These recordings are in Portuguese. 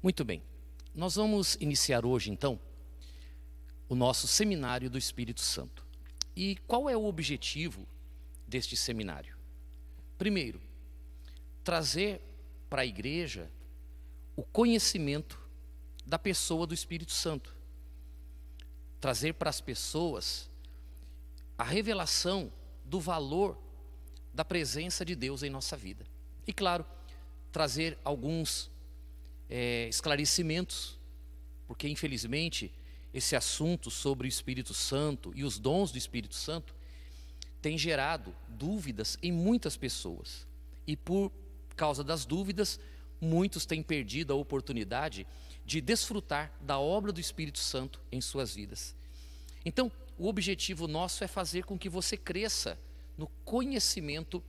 Muito bem, nós vamos iniciar hoje então o nosso seminário do Espírito Santo. E qual é o objetivo deste seminário? Primeiro, trazer para a igreja o conhecimento da pessoa do Espírito Santo. Trazer para as pessoas a revelação do valor da presença de Deus em nossa vida. E claro, trazer alguns esclarecimentos, porque infelizmente esse assunto sobre o Espírito Santo e os dons do Espírito Santo tem gerado dúvidas em muitas pessoas. E por causa das dúvidas, muitos têm perdido a oportunidade de desfrutar da obra do Espírito Santo em suas vidas. Então, o objetivo nosso é fazer com que você cresça no conhecimento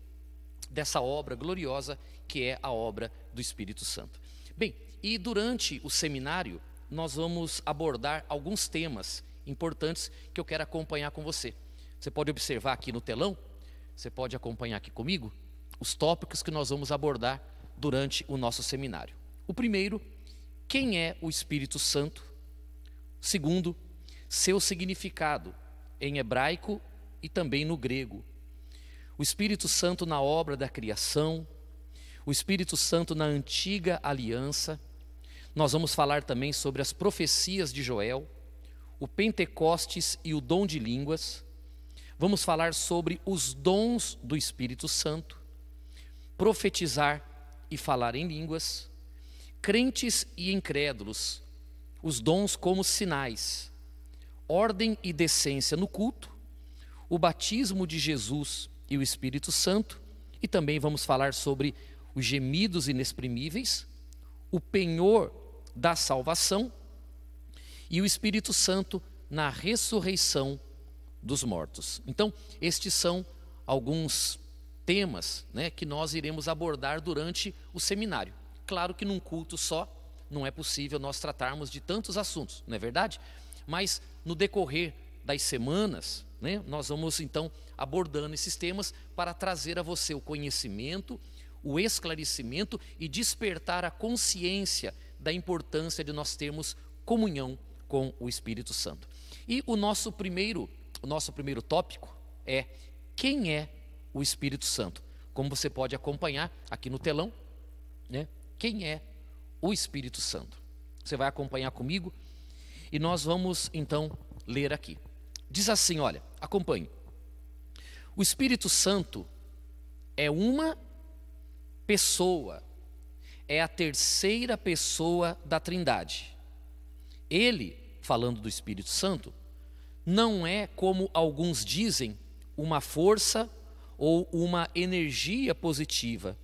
dessa obra gloriosa que é a obra do Espírito Santo. Bem, e durante o seminário nós vamos abordar alguns temas importantes que eu quero acompanhar com você. Você pode observar aqui no telão, você pode acompanhar aqui comigo, os tópicos que nós vamos abordar durante o nosso seminário. O primeiro, quem é o Espírito Santo? Segundo, seu significado em hebraico e também no grego. O Espírito Santo na obra da criação, o Espírito Santo na antiga aliança. Nós vamos falar também sobre as profecias de Joel, o Pentecostes e o dom de línguas. Vamos falar sobre os dons do Espírito Santo, profetizar e falar em línguas, crentes e incrédulos, os dons como sinais, ordem e decência no culto, o batismo de Jesus e o Espírito Santo, e também vamos falar sobre os gemidos inexprimíveis, o penhor da salvação e o Espírito Santo na ressurreição dos mortos. Então, estes são alguns temas, que nós iremos abordar durante o seminário. Claro que num culto só não é possível nós tratarmos de tantos assuntos, não é verdade? Mas no decorrer das semanas, nós vamos então abordando esses temas para trazer a você o conhecimento, o esclarecimento e despertar a consciência da importância de nós termos comunhão com o Espírito Santo. E o nosso primeiro tópico é: quem é o Espírito Santo? Como você pode acompanhar aqui no telão, quem é o Espírito Santo? Você vai acompanhar comigo e nós vamos então ler aqui. Diz assim, olha, acompanhe. O Espírito Santo é uma pessoa, é a terceira pessoa da Trindade. Ele, falando do Espírito Santo, não é, como alguns dizem, uma força ou uma energia positiva,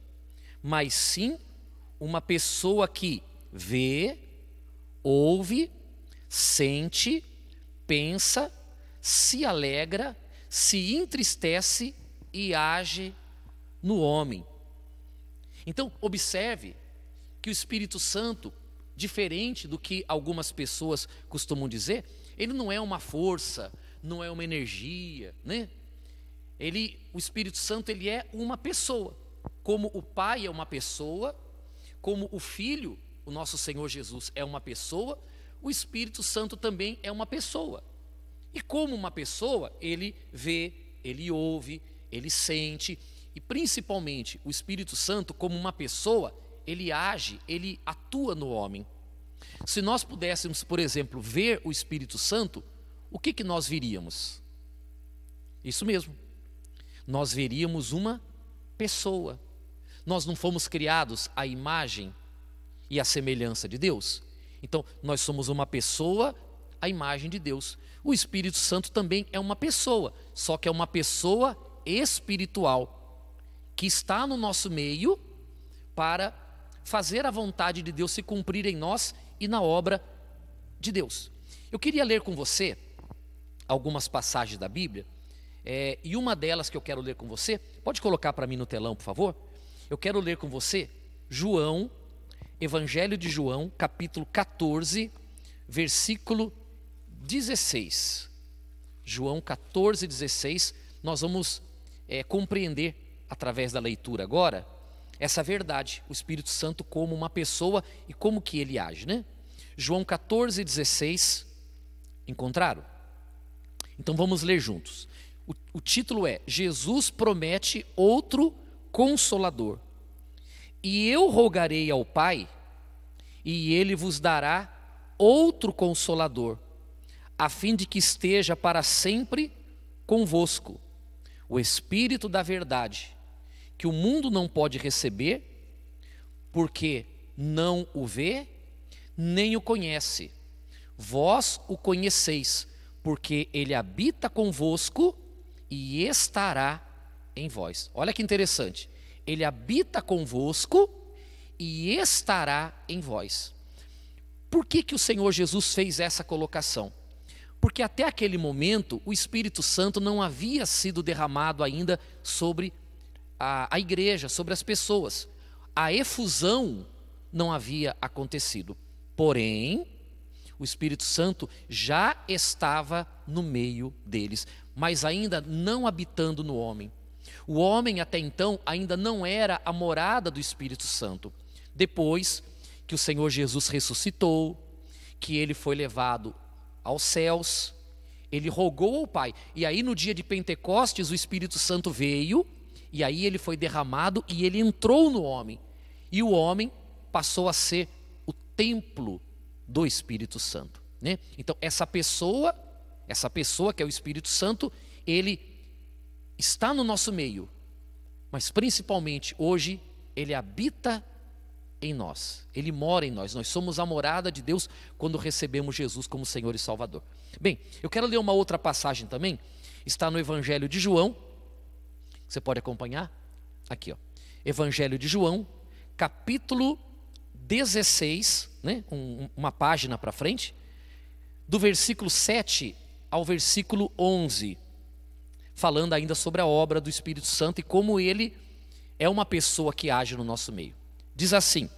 mas sim uma pessoa que vê, ouve, sente, pensa, se alegra, se entristece e age no homem. Então, observe que o Espírito Santo, diferente do que algumas pessoas costumam dizer, ele não é uma força, não é uma energia, O Espírito Santo, ele é uma pessoa. Como o Pai é uma pessoa, como o Filho, o nosso Senhor Jesus, é uma pessoa, o Espírito Santo também é uma pessoa. E como uma pessoa, ele vê, ele ouve, ele sente. E principalmente o Espírito Santo, como uma pessoa, ele age, ele atua no homem. Se nós pudéssemos, por exemplo, ver o Espírito Santo, o que nós veríamos? Isso mesmo, nós veríamos uma pessoa. Nós não fomos criados à imagem e à semelhança de Deus? Então, nós somos uma pessoa à imagem de Deus. O Espírito Santo também é uma pessoa, só que é uma pessoa espiritual, que está no nosso meio para fazer a vontade de Deus se cumprir em nós e na obra de Deus. Eu queria ler com você algumas passagens da Bíblia, e uma delas que eu quero ler com você, pode colocar para mim no telão, por favor? Eu quero ler com você Evangelho de João, capítulo 14, versículo 16. João 14, 16, nós vamos compreender através da leitura agora essa verdade, o Espírito Santo como uma pessoa e como que ele age, né? João 14,16, encontraram? Então vamos ler juntos. O título é: Jesus promete outro Consolador. E eu rogarei ao Pai, e Ele vos dará outro Consolador, a fim de que esteja para sempre convosco, o Espírito da verdade, que o mundo não pode receber, porque não o vê, nem o conhece. Vós o conheceis, porque Ele habita convosco e estará em vós. Olha que interessante. Ele habita convosco e estará em vós. Por que que o Senhor Jesus fez essa colocação? Porque até aquele momento o Espírito Santo não havia sido derramado ainda sobre a igreja, sobre as pessoas. A efusão não havia acontecido. Porém, o Espírito Santo já estava no meio deles, mas ainda não habitando no homem. O homem até então ainda não era a morada do Espírito Santo. Depois que o Senhor Jesus ressuscitou, que ele foi levado aos céus, ele rogou ao Pai. E aí no dia de Pentecostes o Espírito Santo veio, e aí ele foi derramado e ele entrou no homem. E o homem passou a ser o templo do Espírito Santo, né? Então essa pessoa que é o Espírito Santo, ele está no nosso meio, mas principalmente hoje ele habita em nós, ele mora em nós. Nós somos a morada de Deus quando recebemos Jesus como Senhor e Salvador. Bem, eu quero ler uma outra passagem também, está no Evangelho de João, você pode acompanhar, aqui ó, Evangelho de João, capítulo 16, né? Uma página para frente, do versículo 7 ao versículo 11, falando ainda sobre a obra do Espírito Santo e como ele é uma pessoa que age no nosso meio. Diz assim: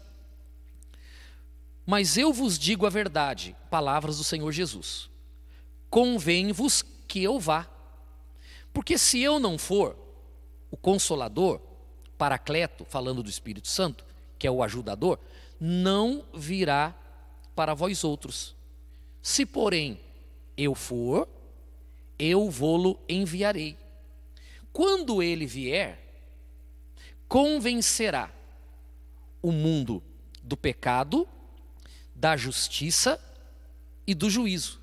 mas eu vos digo a verdade, palavras do Senhor Jesus, convém-vos que eu vá, porque se eu não for, o Consolador, Paracleto, falando do Espírito Santo, que é o ajudador, não virá para vós outros. Se porém eu for, eu vô-lo enviarei. Quando ele vier, convencerá o mundo do pecado, da justiça e do juízo.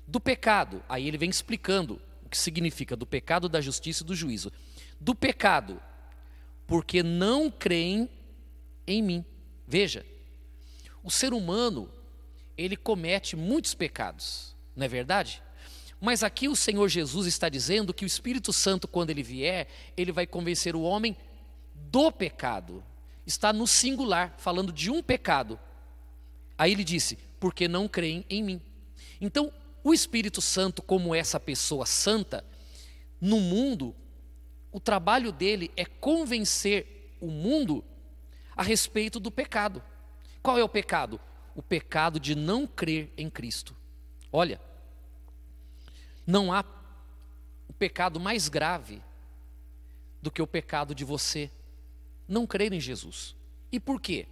Do pecado, aí ele vem explicando o que significa do pecado, da justiça e do juízo. Do pecado, porque não creem em mim. Veja, o ser humano, ele comete muitos pecados, não é verdade? Mas aqui o Senhor Jesus está dizendo que o Espírito Santo, quando ele vier, ele vai convencer o homem do pecado. Está no singular, falando de um pecado. Aí ele disse, porque não creem em mim. Então, o Espírito Santo, como essa pessoa santa, no mundo, o trabalho dele é convencer o mundo a respeito do pecado. Qual é o pecado? O pecado de não crer em Cristo. Olha, não há o pecado mais grave do que o pecado de você não crer em Jesus. E por quê?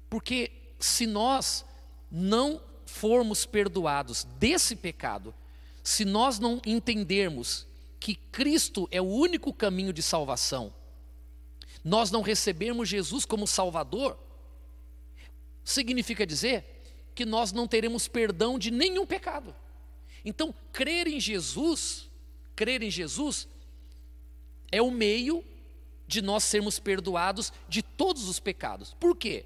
Porque se nós não formos perdoados desse pecado, se nós não entendermos que Cristo é o único caminho de salvação, nós não recebermos Jesus como Salvador, significa dizer que nós não teremos perdão de nenhum pecado. Então, crer em Jesus é o meio de nós sermos perdoados de todos os pecados. Por quê?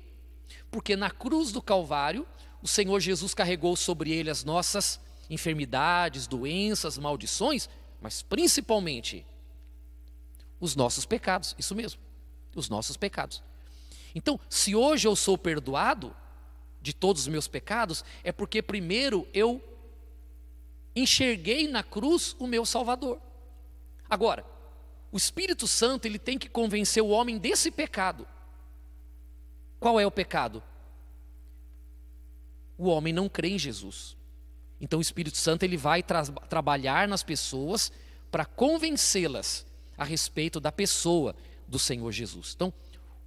Porque na cruz do Calvário, o Senhor Jesus carregou sobre ele as nossas enfermidades, doenças, maldições, mas principalmente os nossos pecados, isso mesmo, os nossos pecados. Então, se hoje eu sou perdoado de todos os meus pecados, é porque primeiro eu enxerguei na cruz o meu Salvador. Agora, o Espírito Santo, ele tem que convencer o homem desse pecado. Qual é o pecado? O homem não crê em Jesus. Então o Espírito Santo, ele vai trabalhar nas pessoas para convencê-las a respeito da pessoa do Senhor Jesus. Então,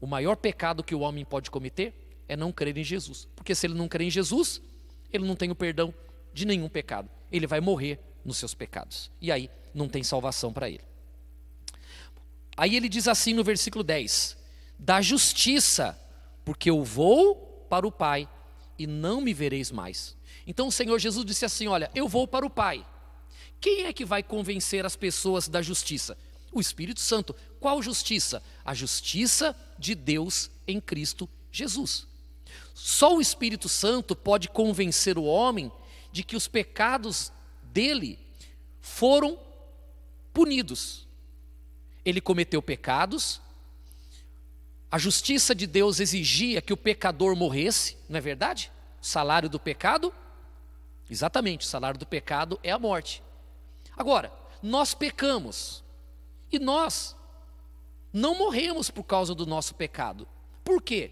o maior pecado que o homem pode cometer é não crer em Jesus. Porque se ele não crer em Jesus, ele não tem o perdão de nenhum pecado. Ele vai morrer nos seus pecados. E aí não tem salvação para ele. Aí ele diz assim no versículo 10: da justiça, porque eu vou para o Pai e não me vereis mais. Então o Senhor Jesus disse assim: olha, eu vou para o Pai. Quem é que vai convencer as pessoas da justiça? O Espírito Santo. Qual justiça? A justiça de Deus em Cristo Jesus. Só o Espírito Santo pode convencer o homem de que os pecados dele foram punidos. Ele cometeu pecados, a justiça de Deus exigia que o pecador morresse, não é verdade? O salário do pecado, exatamente, o salário do pecado é a morte. Agora, nós pecamos e nós não morremos por causa do nosso pecado. Por quê?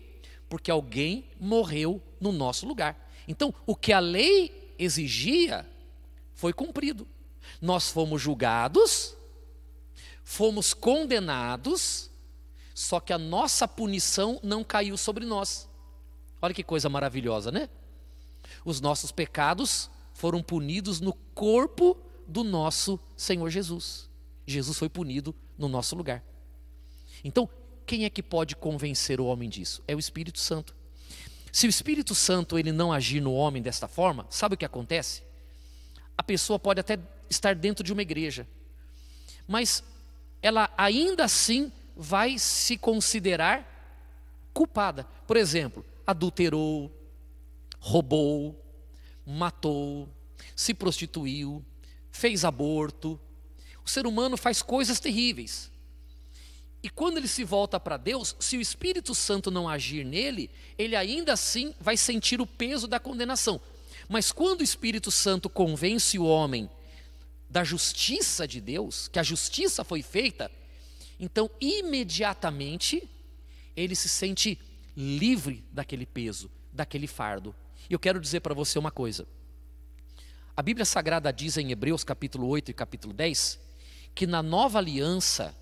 Porque alguém morreu no nosso lugar. Então, o que a lei exigia foi cumprido. Nós fomos julgados, fomos condenados, só que a nossa punição não caiu sobre nós. Olha que coisa maravilhosa, né? Os nossos pecados foram punidos no corpo do nosso Senhor Jesus. Jesus foi punido no nosso lugar. Então, quem é que pode convencer o homem disso? É o Espírito Santo. Se o Espírito Santo ele não agir no homem desta forma, sabe o que acontece? A pessoa pode até estar dentro de uma igreja, mas ela ainda assim vai se considerar culpada. Por exemplo, adulterou, roubou, matou, se prostituiu, fez aborto. O ser humano faz coisas terríveis. E quando ele se volta para Deus, se o Espírito Santo não agir nele, ele ainda assim vai sentir o peso da condenação. Mas quando o Espírito Santo convence o homem da justiça de Deus, que a justiça foi feita, então imediatamente ele se sente livre daquele peso, daquele fardo. E eu quero dizer para você uma coisa. A Bíblia Sagrada diz em Hebreus capítulo 8 e capítulo 10, que na nova aliança,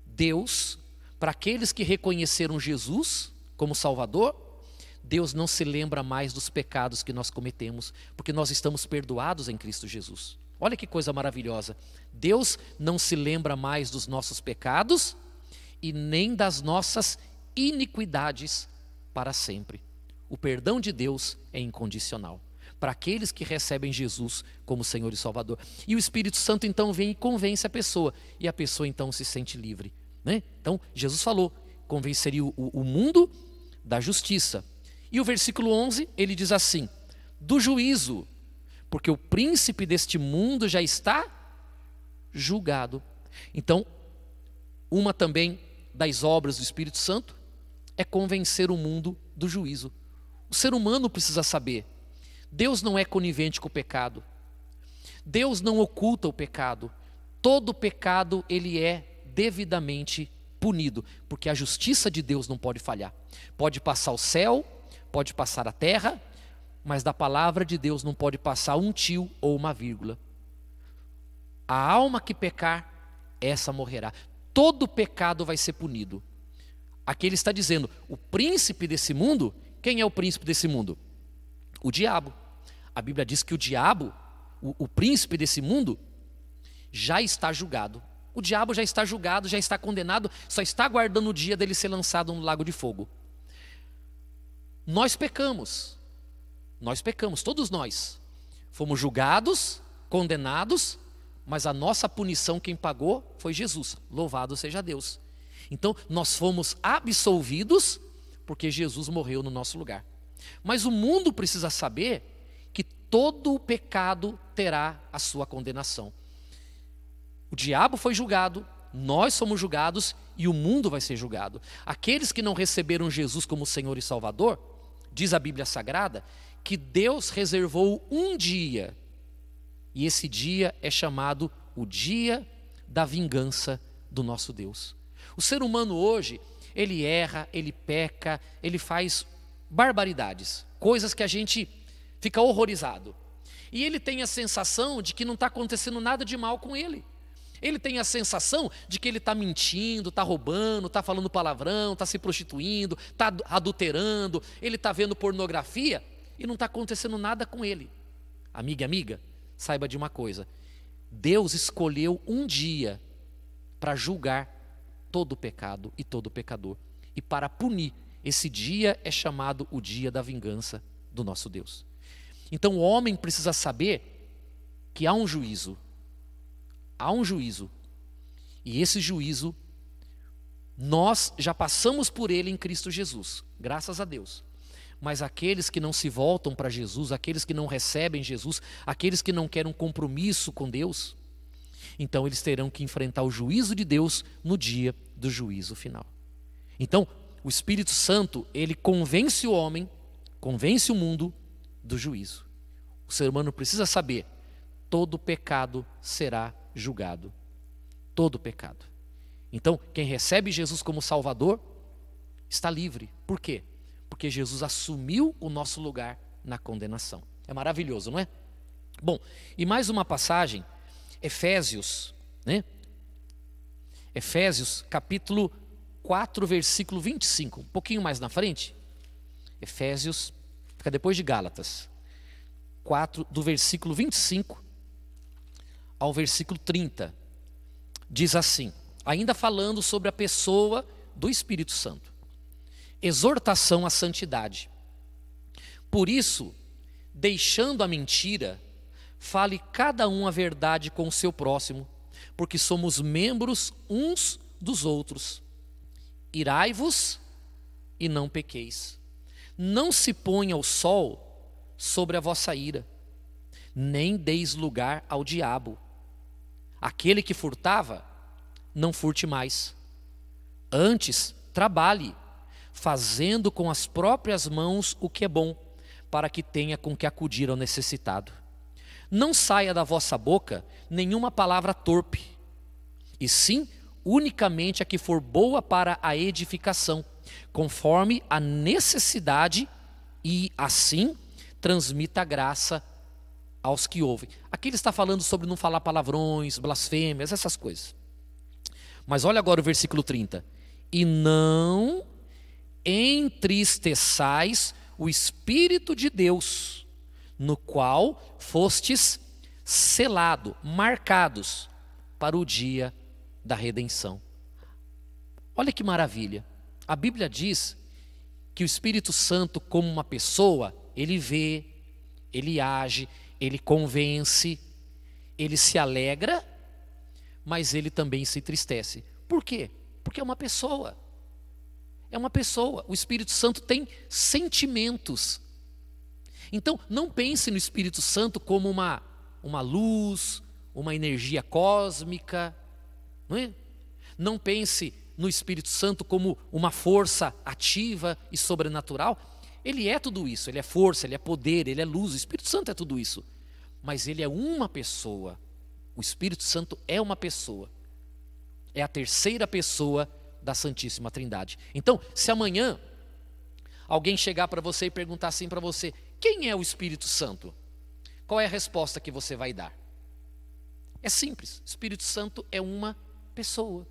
Deus, para aqueles que reconheceram Jesus como Salvador, Deus não se lembra mais dos pecados que nós cometemos, porque nós estamos perdoados em Cristo Jesus. Olha que coisa maravilhosa. Deus não se lembra mais dos nossos pecados e nem das nossas iniquidades para sempre. O perdão de Deus é incondicional para aqueles que recebem Jesus como Senhor e Salvador. E o Espírito Santo então vem e convence a pessoa, e a pessoa então se sente livre, né? Então Jesus falou, convenceria o mundo da justiça. E o versículo 11, ele diz assim: do juízo, porque o príncipe deste mundo já está julgado. Então, uma também das obras do Espírito Santo é convencer o mundo do juízo. O ser humano precisa saber, Deus não é conivente com o pecado. Deus não oculta o pecado. Todo pecado ele é devidamente punido, porque a justiça de Deus não pode falhar. Pode passar o céu, pode passar a terra, mas da palavra de Deus não pode passar um tio ou uma vírgula. A alma que pecar, essa morrerá. Todo pecado vai ser punido. Aqui ele está dizendo, o príncipe desse mundo, quem é o príncipe desse mundo? O diabo. A Bíblia diz que o diabo, o príncipe desse mundo, já está julgado. O diabo já está julgado, já está condenado, só está aguardando o dia dele ser lançado no lago de fogo. Nós pecamos, todos nós. Fomos julgados, condenados, mas a nossa punição quem pagou foi Jesus. Louvado seja Deus. Então nós fomos absolvidos porque Jesus morreu no nosso lugar. Mas o mundo precisa saber que todo o pecado terá a sua condenação. O diabo foi julgado, nós somos julgados e o mundo vai ser julgado. Aqueles que não receberam Jesus como Senhor e Salvador, diz a Bíblia Sagrada, que Deus reservou um dia, e esse dia é chamado o dia da vingança do nosso Deus. O ser humano hoje, ele erra, ele peca, ele faz barbaridades, coisas que a gente fica horrorizado. E ele tem a sensação de que não está acontecendo nada de mal com ele. Ele tem a sensação de que ele está mentindo, está roubando, está falando palavrão, está se prostituindo, está adulterando, ele está vendo pornografia e não está acontecendo nada com ele. Amiga e amiga, saiba de uma coisa: Deus escolheu um dia para julgar todo pecado e todo pecador. E para punir, esse dia é chamado o dia da vingança do nosso Deus. Então o homem precisa saber que há um juízo. Há um juízo. E esse juízo, nós já passamos por ele em Cristo Jesus, graças a Deus. Mas aqueles que não se voltam para Jesus, aqueles que não recebem Jesus, aqueles que não querem um compromisso com Deus, então eles terão que enfrentar o juízo de Deus no dia do juízo final. Então, o Espírito Santo, ele convence o homem, convence o mundo do juízo. O ser humano precisa saber: todo pecado será julgado. Todo pecado. Então, quem recebe Jesus como Salvador está livre. Por quê? Porque Jesus assumiu o nosso lugar na condenação. É maravilhoso, não é? Bom, e mais uma passagem, Efésios, né? Efésios capítulo 4, versículo 25, um pouquinho mais na frente. Efésios, fica depois de Gálatas, 4, do versículo 25 ao versículo 30, diz assim, ainda falando sobre a pessoa do Espírito Santo: exortação à santidade. Por isso, deixando a mentira, fale cada um a verdade com o seu próximo, porque somos membros uns dos outros. Irai-vos e não pequeis. Não se ponha o sol sobre a vossa ira, nem deis lugar ao diabo. Aquele que furtava, não furte mais. Antes, trabalhe, fazendo com as próprias mãos o que é bom, para que tenha com que acudir ao necessitado. Não saia da vossa boca nenhuma palavra torpe, e sim unicamente a que for boa para a edificação, conforme a necessidade, e assim transmita a graça aos que ouvem. Aqui ele está falando sobre não falar palavrões, blasfêmias, essas coisas. Mas olha agora o versículo 30. E não entristeçais o Espírito de Deus, no qual fostes selado, marcados para o dia da redenção. Olha que maravilha. A Bíblia diz que o Espírito Santo, como uma pessoa, ele vê, ele age, ele convence, ele se alegra, mas ele também se entristece. Por quê? Porque é uma pessoa. É uma pessoa. O Espírito Santo tem sentimentos. Então, não pense no Espírito Santo como uma luz, uma energia cósmica, não é? Não pense no Espírito Santo como uma força ativa e sobrenatural. Ele é tudo isso, ele é força, ele é poder, ele é luz, o Espírito Santo é tudo isso. Mas ele é uma pessoa. O Espírito Santo é uma pessoa. É a terceira pessoa da Santíssima Trindade. Então, se amanhã alguém chegar para você e perguntar assim para você: quem é o Espírito Santo? Qual é a resposta que você vai dar? É simples, o Espírito Santo é uma pessoa.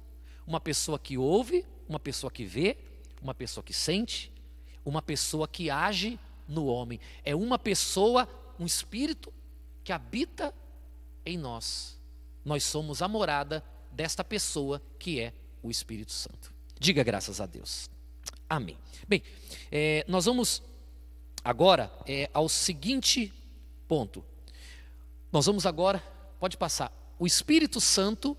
Uma pessoa que ouve, uma pessoa que vê, uma pessoa que sente, uma pessoa que age no homem. É uma pessoa, um Espírito que habita em nós. Nós somos a morada desta pessoa que é o Espírito Santo. Diga graças a Deus. Amém. Bem, nós vamos agora ao seguinte ponto. Nós vamos agora, pode passar, o Espírito Santo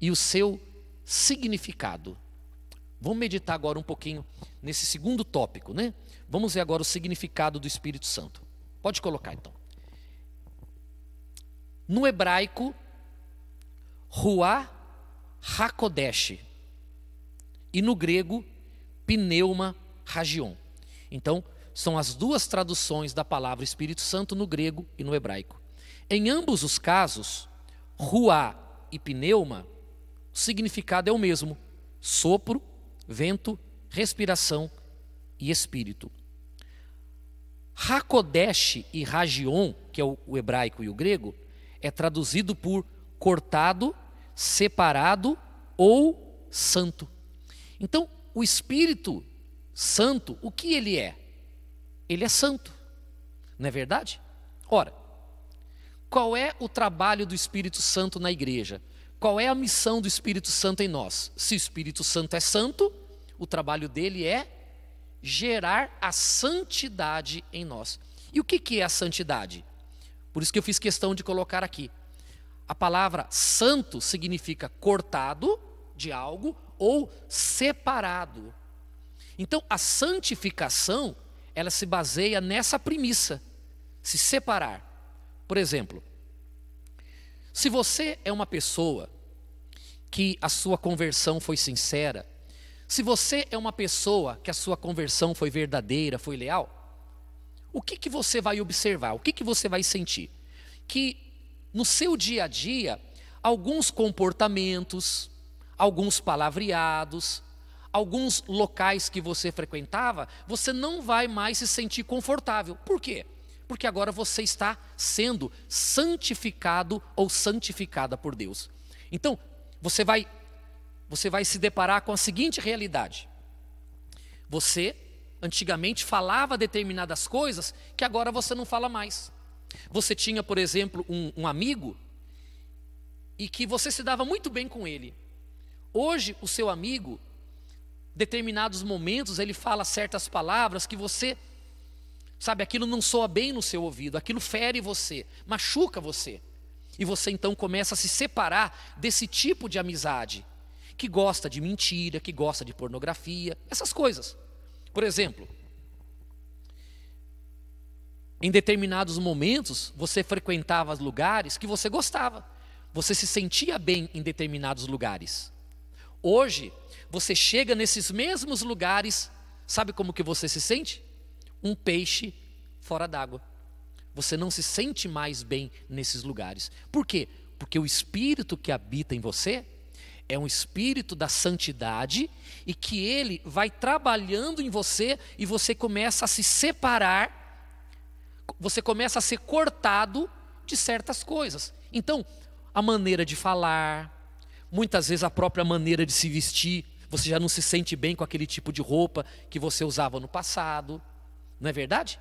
e o seu significado. Vamos meditar agora um pouquinho nesse segundo tópico, né? Vamos ver agora o significado do Espírito Santo. Pode colocar então. No hebraico, Ruach HaKodesh, e no grego, Pneuma Hagion. Então, são as duas traduções da palavra Espírito Santo no grego e no hebraico. Em ambos os casos, Ruach e Pneuma, o significado é o mesmo: sopro, vento, respiração e espírito. HaKodesh e Hagion, que é o hebraico e o grego, é traduzido por cortado, separado ou santo. Então, o Espírito Santo, o que ele é? Ele é santo, não é verdade? Ora, qual é o trabalho do Espírito Santo na igreja? Qual é a missão do Espírito Santo em nós? Se o Espírito Santo é santo, o trabalho dele é gerar a santidade em nós. E o que é a santidade? Por isso que eu fiz questão de colocar aqui. A palavra santo significa cortado de algo ou separado. Então, a santificação, ela se baseia nessa premissa, se separar. Por exemplo, se você é uma pessoa que a sua conversão foi sincera, se você é uma pessoa que a sua conversão foi verdadeira, foi leal, o que você vai observar? O que você vai sentir? Que no seu dia a dia, alguns comportamentos, alguns palavreados, alguns locais que você frequentava, você não vai mais se sentir confortável. Por quê? Porque agora você está sendo santificado ou santificada por Deus. Então, você vai se deparar com a seguinte realidade. Você antigamente falava determinadas coisas que agora você não fala mais. Você tinha, por exemplo, um amigo e que você se dava muito bem com ele. Hoje, o seu amigo, determinados momentos, ele fala certas palavras que você, sabe, aquilo não soa bem no seu ouvido, aquilo fere você, machuca você. E você então começa a se separar desse tipo de amizade, que gosta de mentira, que gosta de pornografia, essas coisas. Por exemplo, em determinados momentos, você frequentava lugares que você gostava. Você se sentia bem em determinados lugares. Hoje, você chega nesses mesmos lugares, sabe como que você se sente? Um peixe fora d'água. Você não se sente mais bem nesses lugares. Por quê? Porque o Espírito que habita em você é um Espírito da santidade e que ele vai trabalhando em você e você começa a se separar, você começa a ser cortado de certas coisas. Então, a maneira de falar, muitas vezes a própria maneira de se vestir, você já não se sente bem com aquele tipo de roupa que você usava no passado, não é verdade?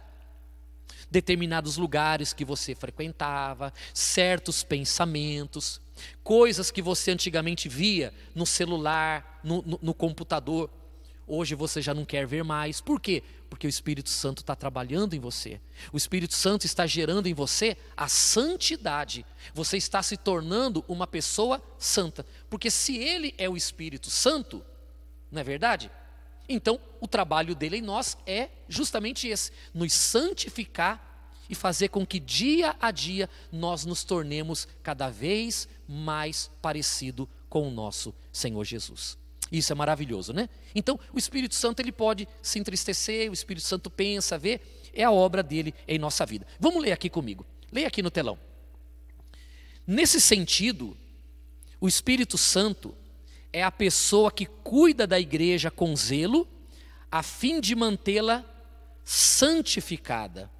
Determinados lugares que você frequentava, certos pensamentos, coisas que você antigamente via no celular, no computador, hoje você já não quer ver mais. Por quê? Porque o Espírito Santo está trabalhando em você. O Espírito Santo está gerando em você a santidade. Você está se tornando uma pessoa santa. Porque se Ele é o Espírito Santo, não é verdade? Então, o trabalho dele em nós é justamente esse, nos santificar e fazer com que dia a dia nós nos tornemos cada vez mais parecido com o nosso Senhor Jesus. Isso é maravilhoso, né? Então, o Espírito Santo ele pode se entristecer, o Espírito Santo pensa, vê, é a obra dele em nossa vida. Vamos ler aqui comigo, leia aqui no telão. Nesse sentido, o Espírito Santo é a pessoa que cuida da igreja com zelo, a fim de mantê-la santificada,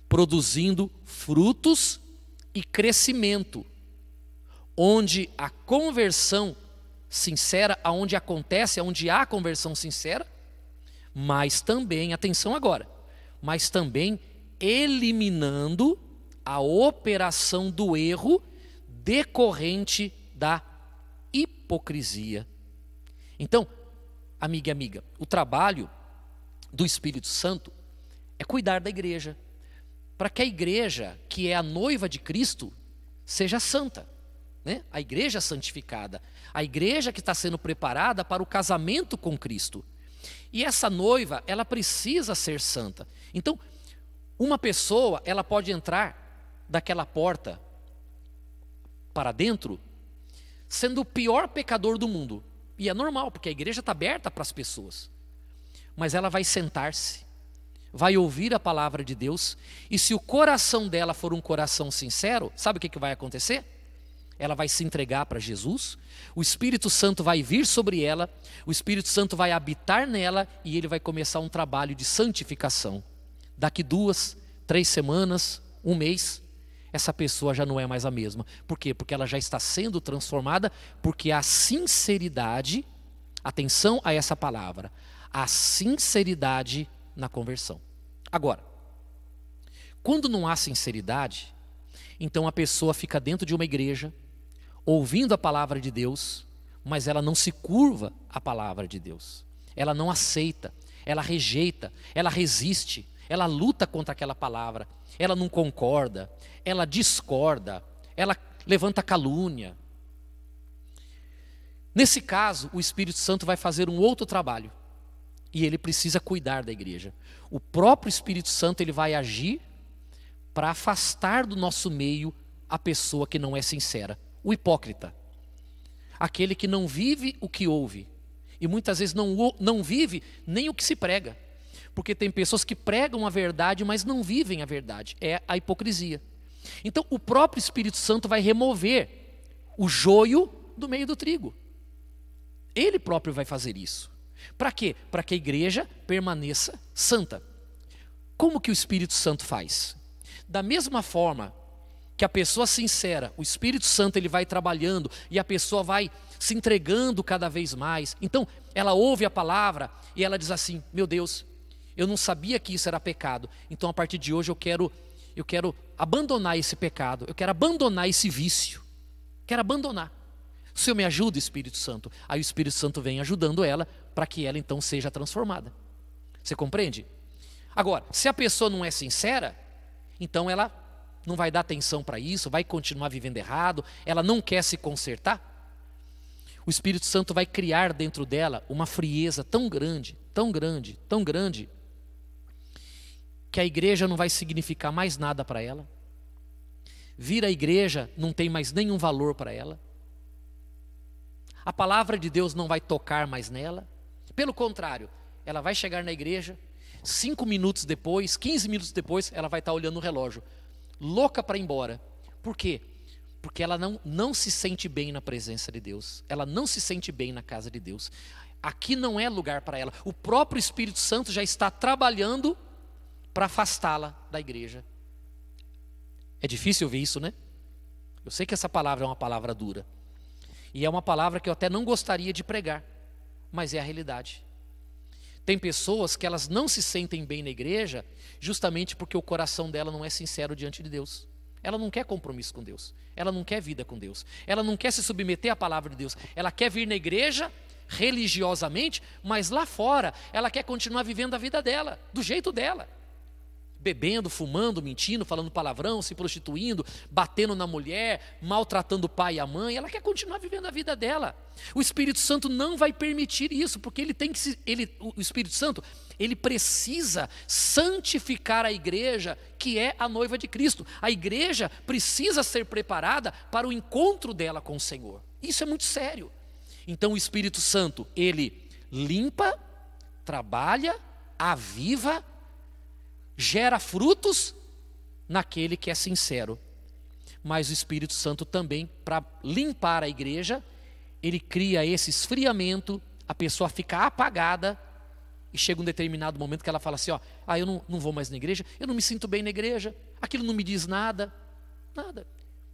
produzindo frutos e crescimento, onde a conversão sincera, onde há conversão sincera, mas também, atenção agora, mas também eliminando a operação do erro decorrente da hipocrisia. Então, amiga e amiga, o trabalho do Espírito Santo é cuidar da igreja, para que a igreja, que é a noiva de Cristo, seja santa, né? A igreja santificada, a igreja que está sendo preparada para o casamento com Cristo. E essa noiva, ela precisa ser santa. Então, uma pessoa, ela pode entrar daquela porta para dentro, sendo o pior pecador do mundo. E é normal, porque a igreja está aberta para as pessoas. Mas ela vai sentar-se, vai ouvir a palavra de Deus, e se o coração dela for um coração sincero, sabe o que vai acontecer? Ela vai se entregar para Jesus, o Espírito Santo vai vir sobre ela, o Espírito Santo vai habitar nela, e ele vai começar um trabalho de santificação. Daqui 2, 3 semanas, um mês, essa pessoa já não é mais a mesma. Por quê? Porque ela já está sendo transformada, porque a sinceridade, atenção a essa palavra, a sinceridade na conversão. Agora, quando não há sinceridade, então a pessoa fica dentro de uma igreja, ouvindo a palavra de Deus, mas ela não se curva à palavra de Deus. Ela não aceita, ela rejeita, ela resiste, ela luta contra aquela palavra, ela não concorda, ela discorda, ela levanta calúnia. Nesse caso, o Espírito Santo vai fazer um outro trabalho, e ele precisa cuidar da igreja. O próprio Espírito Santo, ele vai agir para afastar do nosso meio a pessoa que não é sincera, o hipócrita, aquele que não vive o que ouve, e muitas vezes não vive nem o que se prega, porque tem pessoas que pregam a verdade, mas não vivem a verdade, é a hipocrisia. Então o próprio Espírito Santo vai remover o joio do meio do trigo, ele próprio vai fazer isso. Para quê? Para que a igreja permaneça santa. Como que o Espírito Santo faz? Da mesma forma que a pessoa sincera, o Espírito Santo ele vai trabalhando e a pessoa vai se entregando cada vez mais. Então ela ouve a palavra e ela diz assim: meu Deus, eu não sabia que isso era pecado, então a partir de hoje eu quero abandonar esse pecado, eu quero abandonar esse vício, quero abandonar. O Senhor me ajuda, Espírito Santo. Aí o Espírito Santo vem ajudando ela para que ela então seja transformada. Você compreende? Agora, se a pessoa não é sincera, então ela não vai dar atenção para isso, vai continuar vivendo errado, ela não quer se consertar. O Espírito Santo vai criar dentro dela uma frieza tão grande, tão grande, tão grande, que a igreja não vai significar mais nada para ela. Vir à igreja não tem mais nenhum valor para ela. A palavra de Deus não vai tocar mais nela. Pelo contrário, ela vai chegar na igreja, 5 minutos depois, 15 minutos depois, ela vai estar olhando no relógio, louca para ir embora. Por quê? Porque ela não se sente bem na presença de Deus. Ela não se sente bem na casa de Deus. Aqui não é lugar para ela. O próprio Espírito Santo já está trabalhando para afastá-la da igreja. É difícil ouvir isso, né? Eu sei que essa palavra é uma palavra dura. E é uma palavra que eu até não gostaria de pregar, mas é a realidade. Tem pessoas que elas não se sentem bem na igreja justamente porque o coração dela não é sincero diante de Deus. Ela não quer compromisso com Deus, ela não quer vida com Deus, ela não quer se submeter à palavra de Deus, ela quer vir na igreja religiosamente, mas lá fora ela quer continuar vivendo a vida dela, do jeito dela. Bebendo, fumando, mentindo, falando palavrão, se prostituindo, batendo na mulher, maltratando o pai e a mãe. Ela quer continuar vivendo a vida dela. O Espírito Santo não vai permitir isso, porque o Espírito Santo, ele precisa santificar a igreja, que é a noiva de Cristo. A igreja precisa ser preparada para o encontro dela com o Senhor. Isso é muito sério. Então o Espírito Santo, ele limpa, trabalha, aviva, gera frutos naquele que é sincero. Mas o Espírito Santo também, para limpar a igreja, ele cria esse esfriamento, a pessoa fica apagada, e chega um determinado momento que ela fala assim, eu não vou mais na igreja, eu não me sinto bem na igreja, aquilo não me diz nada.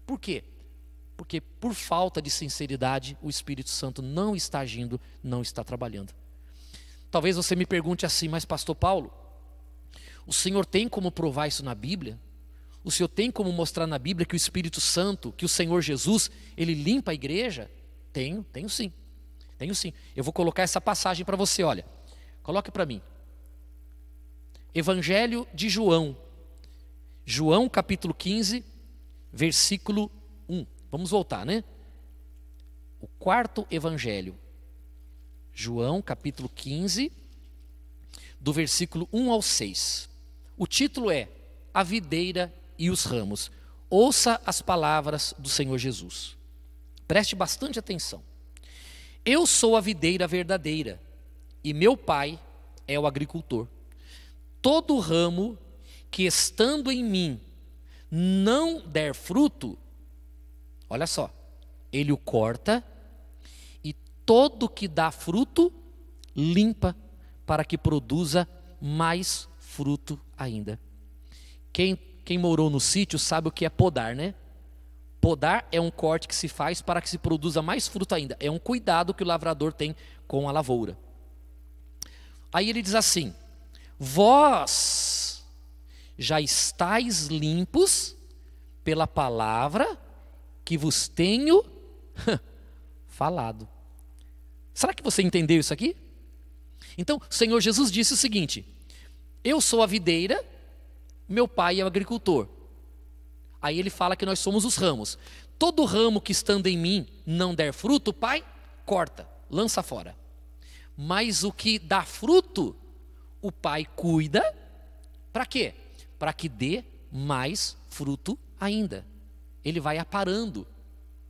Por quê? Porque por falta de sinceridade, o Espírito Santo não está agindo, não está trabalhando. Talvez você me pergunte assim, mas pastor Paulo, o Senhor tem como provar isso na Bíblia? O Senhor tem como mostrar na Bíblia que o Espírito Santo, que o Senhor Jesus, ele limpa a igreja? Tenho sim. Eu vou colocar essa passagem para você, olha. Coloque para mim. Evangelho de João. João capítulo 15, versículo 1. Vamos voltar, né? O quarto evangelho. João capítulo 15, do versículo 1 ao 6. O título é A Videira e os Ramos. Ouça as palavras do Senhor Jesus. Preste bastante atenção. Eu sou a videira verdadeira e meu pai é o agricultor. Todo ramo que estando em mim não der fruto, olha só, ele o corta e todo que dá fruto limpa para que produza mais fruto ainda. Quem quem morou no sítio sabe o que é podar, né? Podar é um corte que se faz para que se produza mais fruto ainda. É um cuidado que o lavrador tem com a lavoura. Aí ele diz assim: vós já estáis limpos pela palavra que vos tenho falado. Será que você entendeu isso aqui? Então, o Senhor Jesus disse o seguinte: eu sou a videira, meu pai é o agricultor. Aí ele fala que nós somos os ramos. Todo ramo que estando em mim não der fruto, o pai corta, lança fora. Mas o que dá fruto, o pai cuida. Para quê? Para que dê mais fruto ainda. Ele vai aparando,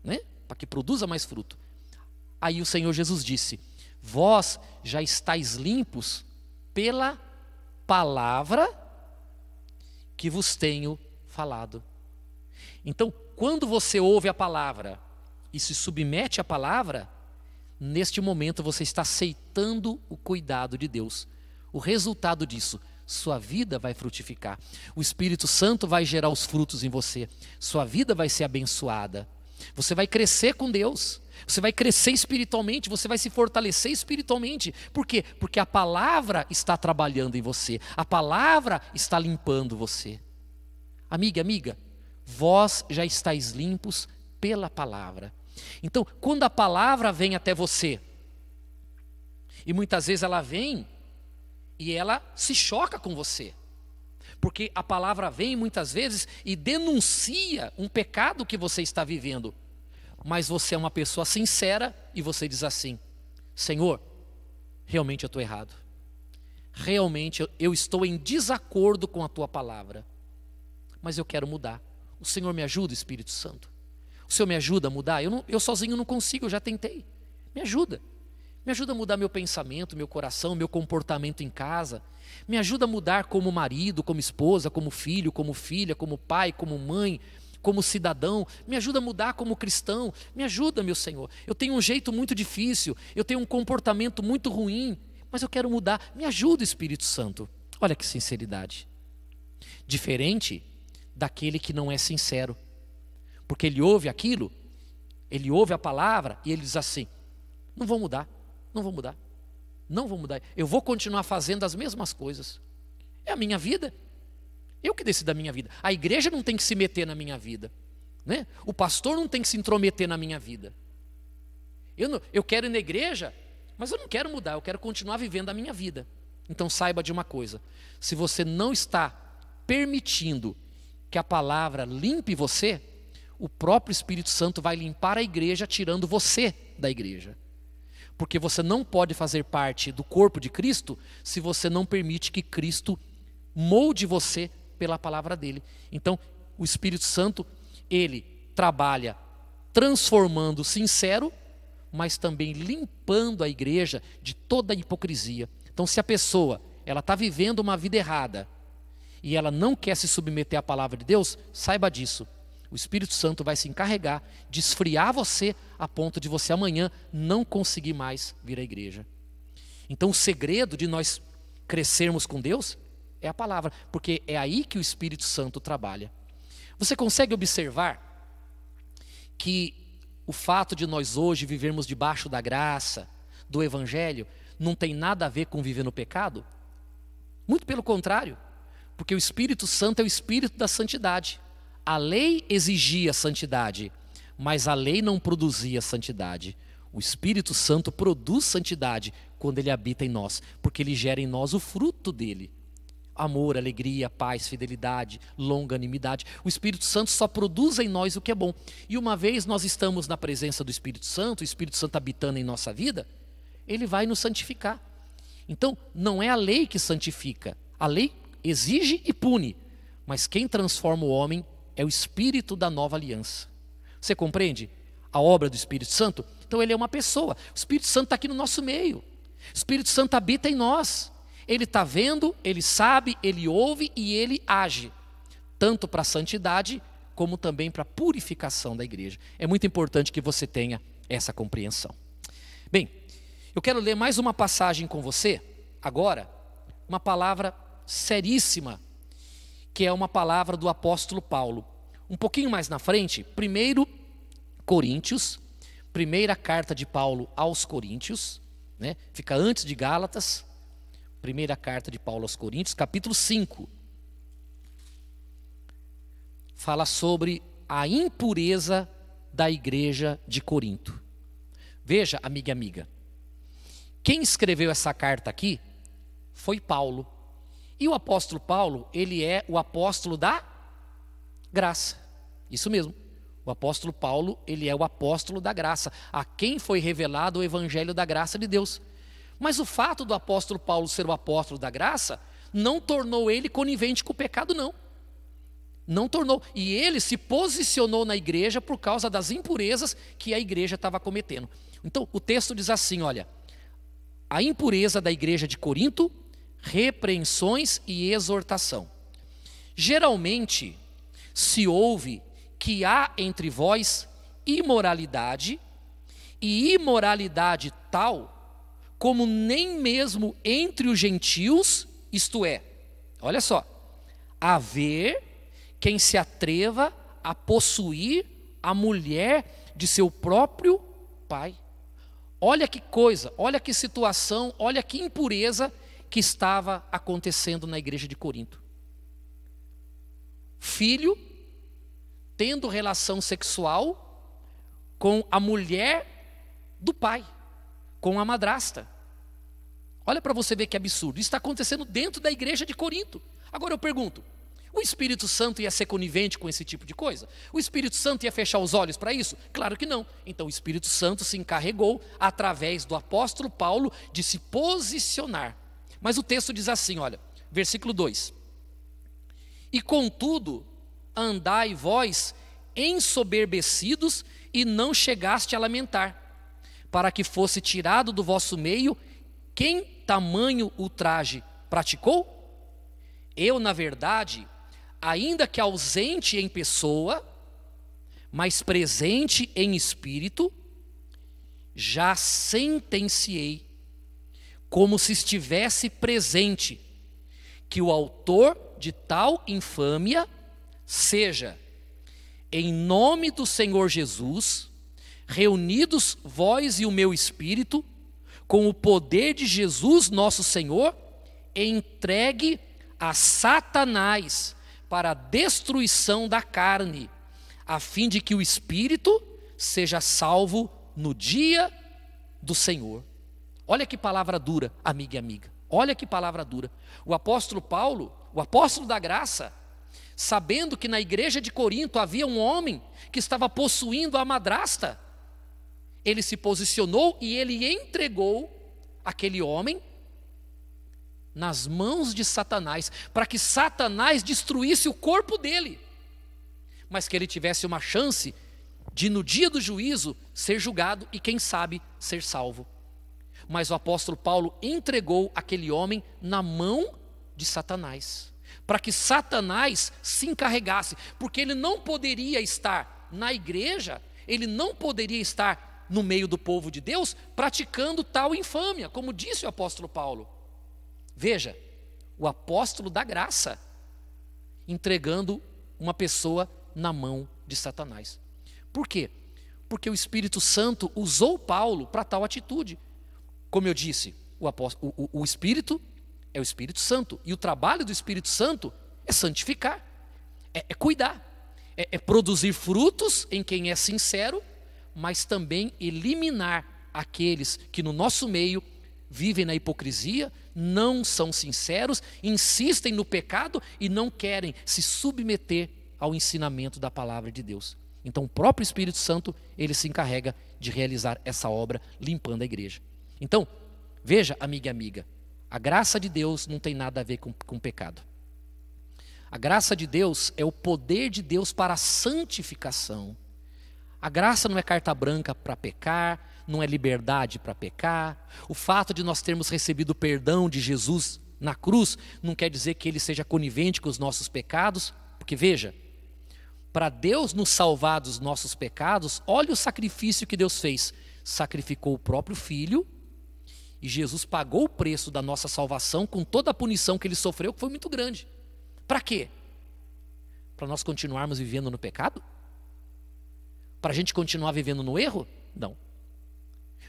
né? Para que produza mais fruto. Aí o Senhor Jesus disse: vós já estáis limpos pela palavra que vos tenho falado. Então, quando você ouve a palavra e se submete à palavra, neste momento você está aceitando o cuidado de Deus. O resultado disso, sua vida vai frutificar. O Espírito Santo vai gerar os frutos em você. Sua vida vai ser abençoada. Você vai crescer com Deus. Você vai crescer espiritualmente, você vai se fortalecer espiritualmente. Por quê? Porque a palavra está trabalhando em você. A palavra está limpando você. Amiga, vós já estáis limpos pela palavra. Então, quando a palavra vem até você, e muitas vezes ela vem e ela se choca com você, porque a palavra vem muitas vezes e denuncia um pecado que você está vivendo, mas você é uma pessoa sincera e você diz assim: Senhor, realmente eu estou errado, realmente eu estou em desacordo com a tua palavra, mas eu quero mudar. O Senhor me ajuda, Espírito Santo. O Senhor me ajuda a mudar. Eu sozinho não consigo, eu já tentei. Me ajuda. Me ajuda a mudar meu pensamento, meu coração, meu comportamento em casa. Me ajuda a mudar como marido, como esposa, como filho, como filha, como pai, como mãe, como cidadão. Me ajuda a mudar como cristão. Me ajuda, meu Senhor. Eu tenho um jeito muito difícil, eu tenho um comportamento muito ruim, mas eu quero mudar. Me ajuda, Espírito Santo. Olha que sinceridade. Diferente daquele que não é sincero, porque ele ouve aquilo, ele ouve a palavra e ele diz assim: não vou mudar, não vou mudar, não vou mudar, eu vou continuar fazendo as mesmas coisas, é a minha vida, eu que decido a minha vida, a igreja não tem que se meter na minha vida, né? O pastor não tem que se intrometer na minha vida, eu quero ir na igreja, mas eu não quero mudar, eu quero continuar vivendo a minha vida. Então saiba de uma coisa: se você não está permitindo que a palavra limpe você, o próprio Espírito Santo vai limpar a igreja, tirando você da igreja. Porque você não pode fazer parte do corpo de Cristo se você não permite que Cristo molde você pela palavra dele. Então, o Espírito Santo, ele trabalha transformando o sincero, mas também limpando a igreja de toda a hipocrisia. Então, se a pessoa ela está vivendo uma vida errada e ela não quer se submeter à palavra de Deus, saiba disso. O Espírito Santo vai se encarregar de esfriar você a ponto de você amanhã não conseguir mais vir à igreja. Então o segredo de nós crescermos com Deus é a palavra, porque é aí que o Espírito Santo trabalha. Você consegue observar que o fato de nós hoje vivermos debaixo da graça, do Evangelho, não tem nada a ver com viver no pecado? Muito pelo contrário. Porque o Espírito Santo é o Espírito da santidade. A lei exigia santidade, mas a lei não produzia santidade. O Espírito Santo produz santidade quando ele habita em nós, porque ele gera em nós o fruto dele. Amor, alegria, paz, fidelidade, longanimidade. O Espírito Santo só produz em nós o que é bom. E uma vez nós estamos na presença do Espírito Santo, o Espírito Santo habitando em nossa vida, ele vai nos santificar. Então, não é a lei que santifica. A lei exige e pune, mas quem transforma o homem é o Espírito da nova aliança. Você compreende a obra do Espírito Santo? Então ele é uma pessoa. O Espírito Santo está aqui no nosso meio. O Espírito Santo habita em nós. Ele está vendo, ele sabe, ele ouve e ele age, tanto para a santidade como também para a purificação da igreja. É muito importante que você tenha essa compreensão. Bem, eu quero ler mais uma passagem com você agora, uma palavra seríssima que é uma palavra do apóstolo Paulo. Um pouquinho mais na frente, 1 Coríntios, primeira carta de Paulo aos Coríntios, né? Fica antes de Gálatas, primeira carta de Paulo aos Coríntios, capítulo 5. Fala sobre a impureza da igreja de Corinto. Veja, amiga e amiga, quem escreveu essa carta aqui foi Paulo. E o apóstolo Paulo, ele é o apóstolo da graça. Isso mesmo. O apóstolo Paulo, ele é o apóstolo da graça, a quem foi revelado o evangelho da graça de Deus. Mas o fato do apóstolo Paulo ser o apóstolo da graça não tornou ele conivente com o pecado, não. Não tornou. E ele se posicionou na igreja por causa das impurezas que a igreja estava cometendo. Então, o texto diz assim, olha: a impureza da igreja de Corinto, repreensões e exortação. Geralmente, se ouve que há entre vós imoralidade, e imoralidade tal como nem mesmo entre os gentios, isto é, olha só, haver quem se atreva a possuir a mulher de seu próprio pai. Olha que coisa, olha que situação, olha que impureza que estava acontecendo na igreja de Corinto. Filho tendo relação sexual com a mulher do pai, com a madrasta. Olha para você ver que absurdo. Isso está acontecendo dentro da igreja de Corinto. Agora eu pergunto, o Espírito Santo ia ser conivente com esse tipo de coisa? O Espírito Santo ia fechar os olhos para isso? Claro que não. Então o Espírito Santo se encarregou, através do apóstolo Paulo, de se posicionar. Mas o texto diz assim, olha, versículo 2. E contudo, andai vós ensoberbecidos e não chegaste a lamentar, para que fosse tirado do vosso meio quem tamanho ultraje praticou? Eu, na verdade, ainda que ausente em pessoa, mas presente em espírito, já sentenciei, como se estivesse presente, que o autor de tal infâmia seja, em nome do Senhor Jesus, reunidos vós e o meu espírito, com o poder de Jesus nosso Senhor, entregue a Satanás para a destruição da carne, a fim de que o espírito seja salvo no dia do Senhor. Olha que palavra dura, amiga e amiga. Olha que palavra dura. O apóstolo Paulo, o apóstolo da graça, sabendo que na igreja de Corinto havia um homem que estava possuindo a madrasta, ele se posicionou e ele entregou aquele homem nas mãos de Satanás, para que Satanás destruísse o corpo dele, mas que ele tivesse uma chance de no dia do juízo ser julgado e quem sabe ser salvo. Mas o apóstolo Paulo entregou aquele homem na mão de Satanás, para que Satanás se encarregasse, porque ele não poderia estar na igreja, ele não poderia estar no meio do povo de Deus praticando tal infâmia, como disse o apóstolo Paulo. Veja, o apóstolo da graça entregando uma pessoa na mão de Satanás. Por quê? Porque o Espírito Santo usou Paulo para tal atitude. Como eu disse, o Espírito é o Espírito Santo, e o trabalho do Espírito Santo é santificar, é cuidar, é produzir frutos em quem é sincero, mas também eliminar aqueles que no nosso meio vivem na hipocrisia, não são sinceros, insistem no pecado e não querem se submeter ao ensinamento da palavra de Deus. Então o próprio Espírito Santo, ele se encarrega de realizar essa obra, limpando a igreja. Então, veja, amiga e amiga, a graça de Deus não tem nada a ver com pecado. A graça de Deus é o poder de Deus para a santificação. A graça não é carta branca para pecar, não é liberdade para pecar. O fato de nós termos recebido o perdão de Jesus na cruz não quer dizer que ele seja conivente com os nossos pecados, porque veja, para Deus nos salvar dos nossos pecados, olha o sacrifício que Deus fez. Sacrificou o próprio Filho, e Jesus pagou o preço da nossa salvação com toda a punição que ele sofreu, que foi muito grande. Para quê? para nós continuarmos vivendo no pecado? Para a gente continuar vivendo no erro? Não.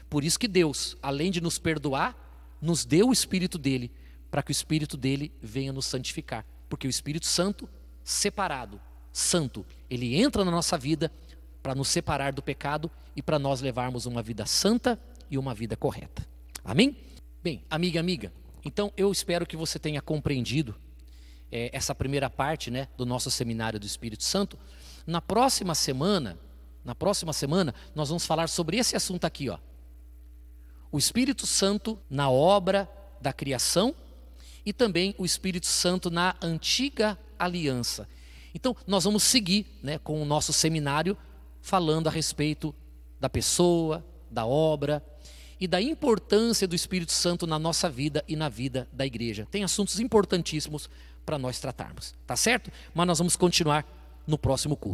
Por isso que Deus, além de nos perdoar, nos deu o Espírito dele, para que o Espírito dele venha nos santificar. Porque o Espírito Santo, separado, santo, ele entra na nossa vida para nos separar do pecado e para nós levarmos uma vida santa e uma vida correta. Amém? Bem, amiga, então eu espero que você tenha compreendido essa primeira parte, né, do nosso seminário do Espírito Santo. Na próxima semana, nós vamos falar sobre esse assunto aqui, ó. O Espírito Santo na obra da criação e também o Espírito Santo na antiga aliança. Então, nós vamos seguir, né, com o nosso seminário falando a respeito da pessoa, da obra e da importância do Espírito Santo na nossa vida e na vida da igreja. Tem assuntos importantíssimos para nós tratarmos, tá certo? Mas nós vamos continuar no próximo culto.